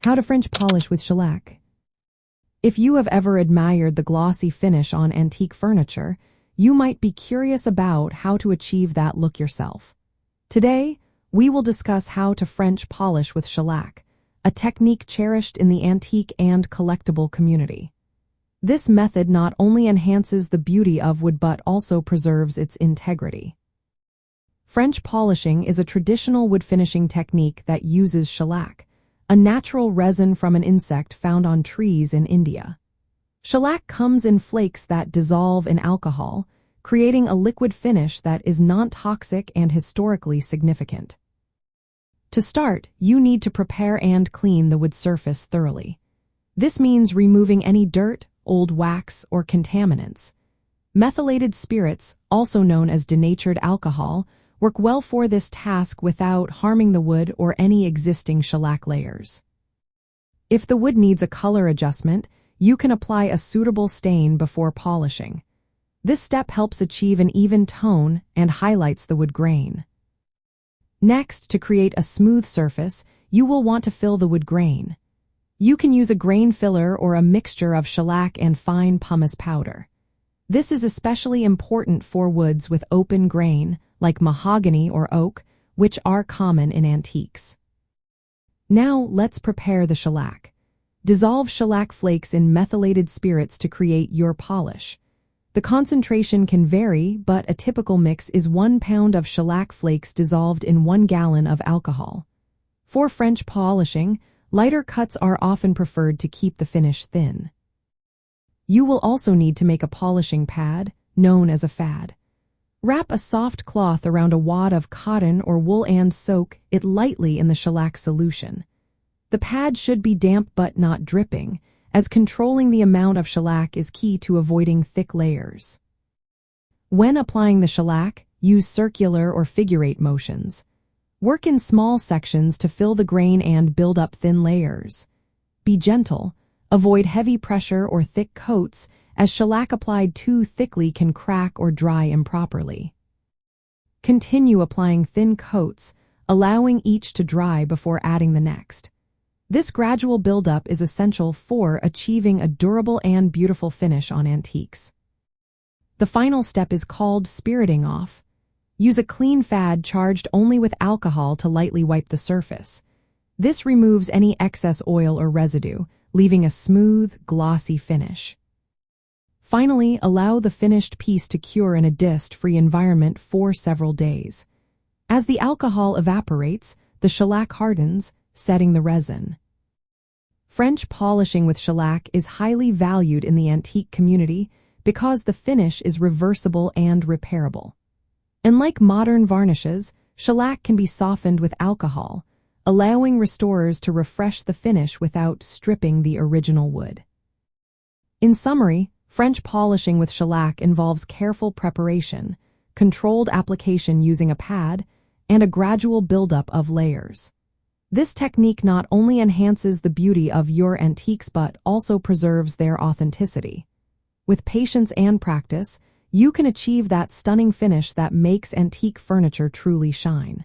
How to French polish with shellac. If you have ever admired the glossy finish on antique furniture, you might be curious about how to achieve that look yourself. Today, we will discuss how to French polish with shellac, a technique cherished in the antique and collectible community. This method not only enhances the beauty of wood but also preserves its integrity. French polishing is a traditional wood finishing technique that uses shellac, a natural resin from an insect found on trees in India. Shellac comes in flakes that dissolve in alcohol, creating a liquid finish that is non-toxic and historically significant. To start, you need to prepare and clean the wood surface thoroughly. This means removing any dirt, old wax, or contaminants. Methylated spirits, also known as denatured alcohol, work well for this task without harming the wood or any existing shellac layers. If the wood needs a color adjustment, you can apply a suitable stain before polishing. This step helps achieve an even tone and highlights the wood grain. Next, to create a smooth surface, you will want to fill the wood grain. You can use a grain filler or a mixture of shellac and fine pumice powder. This is especially important for woods with open grain, like mahogany or oak, which are common in antiques. Now, let's prepare the shellac. Dissolve shellac flakes in methylated spirits to create your polish. The concentration can vary, but a typical mix is 1 pound of shellac flakes dissolved in 1 gallon of alcohol. For French polishing, lighter cuts are often preferred to keep the finish thin. You will also need to make a polishing pad, known as a fad. Wrap a soft cloth around a wad of cotton or wool and soak it lightly in the shellac solution. The pad should be damp but not dripping, as controlling the amount of shellac is key to avoiding thick layers. When applying the shellac, use circular or figure-8 motions. Work in small sections to fill the grain and build up thin layers. Be gentle. Avoid heavy pressure or thick coats, as shellac applied too thickly can crack or dry improperly. Continue applying thin coats, allowing each to dry before adding the next. This gradual buildup is essential for achieving a durable and beautiful finish on antiques. The final step is called spiriting off. Use a clean fad charged only with alcohol to lightly wipe the surface. This removes any excess oil or residue, leaving a smooth, glossy finish. Finally, allow the finished piece to cure in a dist-free environment for several days. As the alcohol evaporates, the shellac hardens, setting the resin. French polishing with shellac is highly valued in the antique community because the finish is reversible and repairable. Unlike modern varnishes, shellac can be softened with alcohol, allowing restorers to refresh the finish without stripping the original wood. In summary, French polishing with shellac involves careful preparation, controlled application using a pad, and a gradual buildup of layers. This technique not only enhances the beauty of your antiques but also preserves their authenticity. With patience and practice, you can achieve that stunning finish that makes antique furniture truly shine.